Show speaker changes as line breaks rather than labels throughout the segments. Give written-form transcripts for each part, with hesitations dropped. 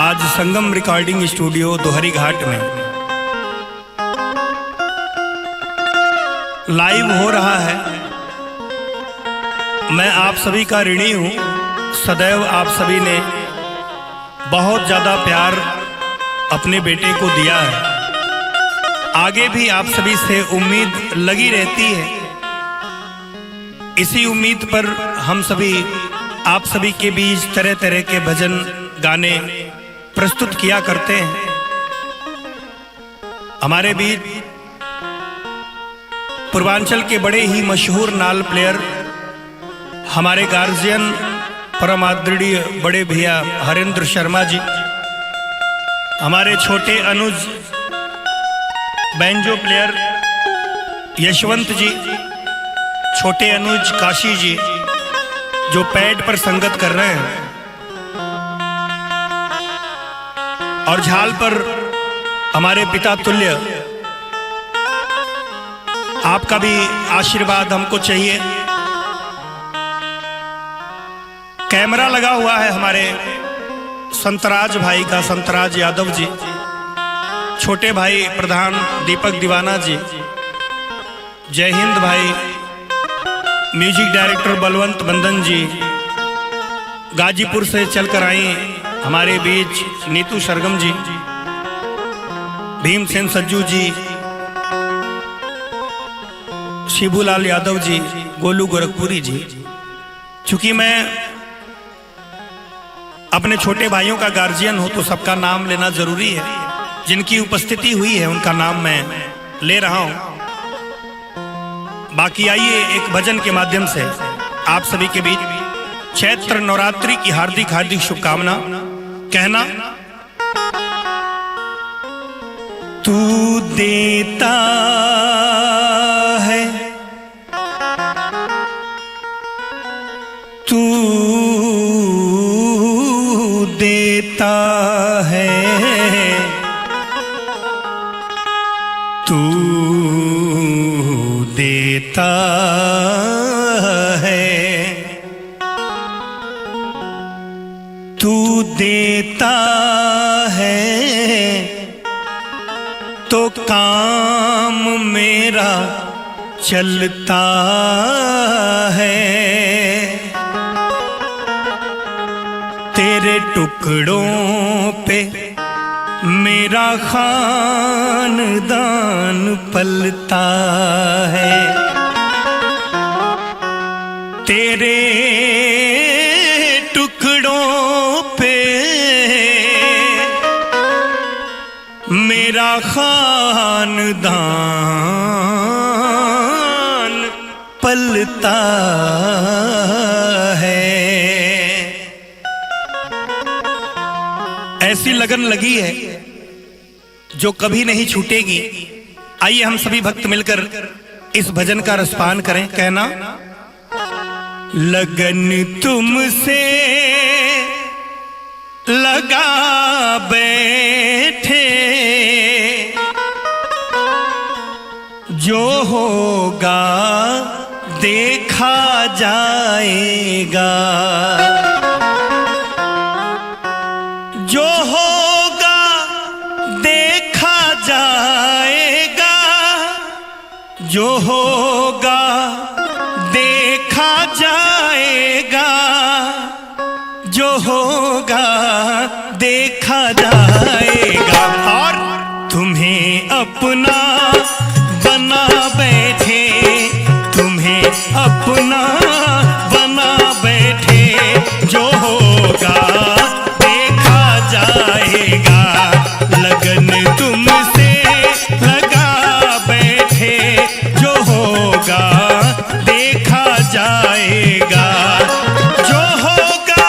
आज संगम recording studio दोहरी घाट में लाइव हो रहा है। मैं आप सभी का ऋणी हूँ। सदैव आप सभी ने बहुत ज़्यादा प्यार अपने बेटे को दिया है। आगे भी आप सभी से उम्मीद लगी रहती है। इसी उम्मीद पर हम सभी आप सभी के बीच तरह तरह के भजन गाने प्रस्तुत किया करते हैं। हमारे बीच पूर्वांचल के बड़े ही मशहूर नाल प्लेयर, हमारे गार्जियन परम आदरणीय बड़े भैया हरेंद्र शर्मा जी, हमारे छोटे अनुज बैंजो प्लेयर यशवंत जी, छोटे अनुज काशी जी जो पैड पर संगत कर रहे हैं, और झाल पर हमारे पिता तुल्य। आपका भी आशीर्वाद हमको चाहिए। कैमरा लगा हुआ है हमारे संतराज भाई का, संतराज यादव जी, छोटे भाई प्रधान दीपक दीवाना जी, जय हिंद भाई, म्यूजिक डायरेक्टर बलवंत बंदन जी, गाजीपुर से चलकर आई हमारे बीच नीतू सरगम जी, भीमसेन सज्जू जी, शिबूलाल यादव जी, गोलू गोरखपुरी जी। चूंकि मैं अपने छोटे भाइयों का गार्जियन हूं तो सबका नाम लेना जरूरी है। जिनकी उपस्थिति हुई है उनका नाम मैं ले रहा हूं। बाकी आइए एक भजन के माध्यम से आप सभी के बीच चैत्र नवरात्रि की हार्दिक हार्दिक शुभकामना कहना। तू देता है, तू देता है, तू देता है, तू देता है तो काम मेरा चलता है। तेरे टुकड़ों पे मेरा खानदान पलता है। तेरे टुकड़ों पे मेरा खानदान पलता है। ऐसी लगन लगी है जो कभी नहीं छूटेगी। आइए हम सभी भक्त मिलकर इस भजन का रसपान करें। कहना, लगन तुमसे लगा बैठे, जो होगा देखा जाएगा, जो होगा देखा जाएगा, जो होगा देखा जाएगा, जो होगा देखा जाएगा। और तुम्हें अपना बना बैठे, तुम्हें अपना बना बैठे, जो होगा देखा जाएगा। लगन तुमसे लगा बैठे, जो होगा देखा जाएगा, जो होगा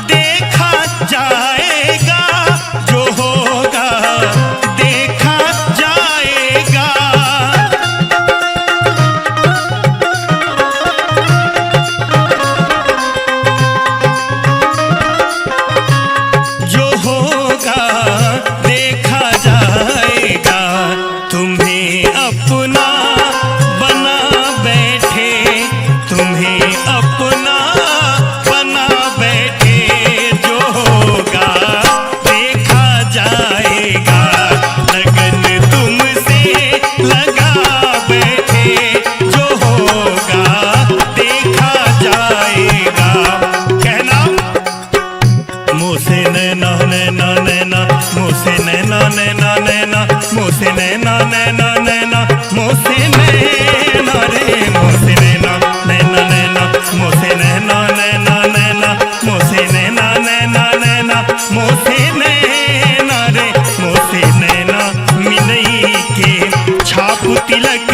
देखा जाएगा, जो होगा देखा जाएगा। मोसे नैना नैना नैना मोसे नैना नैना नैना मोसे नैना नैना नैना मोसे नैना रे मोसे नैना नैना नैना मोसे नैना नैना नैना मोसे नैना नैना नैना मोसे नैना रे मोसे नैना मिलई के छाप तिलक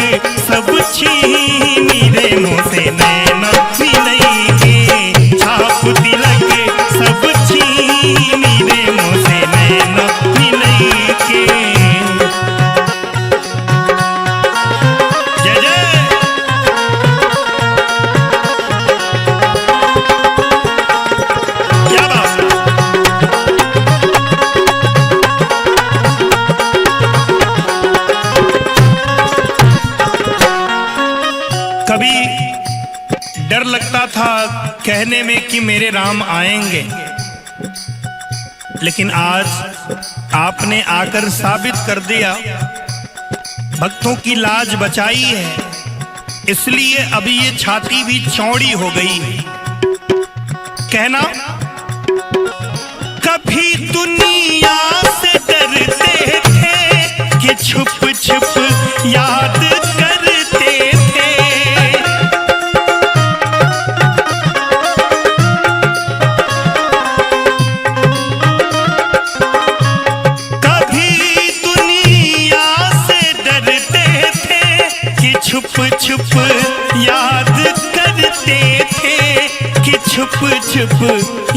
सब छीनी रे मोसे नैना मिलई के छाप तिलक सब छीनी रे मोसे नैना मिलई के। जय जय। क्या बात। कभी डर लगता था कहने में कि मेरे राम आएंगे, लेकिन आज आपने आकर साबित कर दिया, भक्तों की लाज बचाई है, इसलिए अभी ये छाती भी चौड़ी हो गई है। कहना कभी दुनिया से डरते थे कि छुप छुप याद करते थे, छुप छुप याद करते थे कि छुप छुप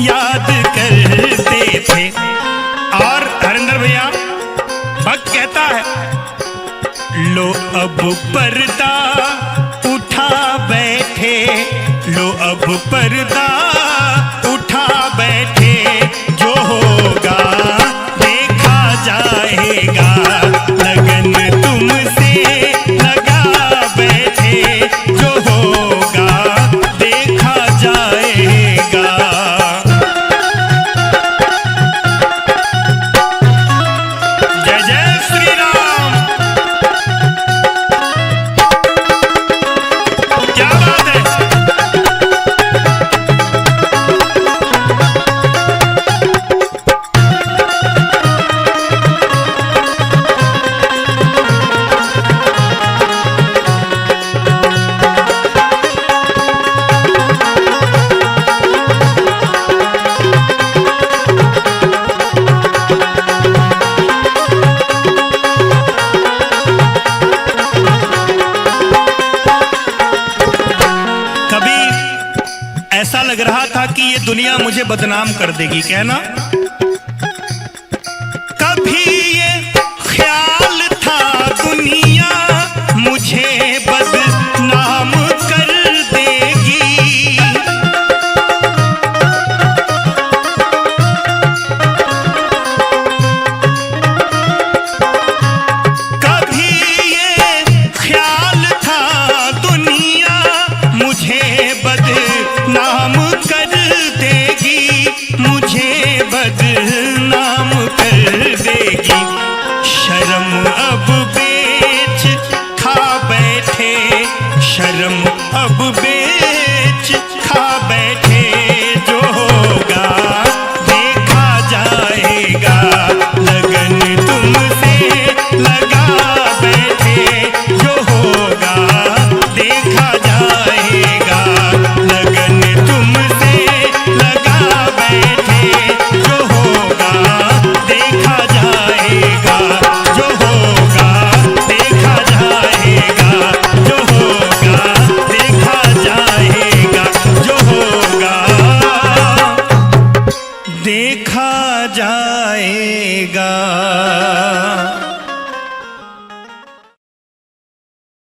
याद करते थे। और हरिंदर भैया भक्त कहता है लो अब पर्दा उठा बैठे, लो अब पर्दा उठा बैठे, जो होगा देखा जाएगा, लगन तुमसे लगा बैठे, जो होगा देखा जाएगा। जय जय श्री राम। क्या बात है। ऐसा लग रहा था कि ये दुनिया मुझे बदनाम कर देगी। कहना कभी ये ख्याल था दुनिया मुझे बदनाम कर देगी, कभी ये ख्याल था दुनिया मुझे बदनाम कर देगी, मुझे बदनाम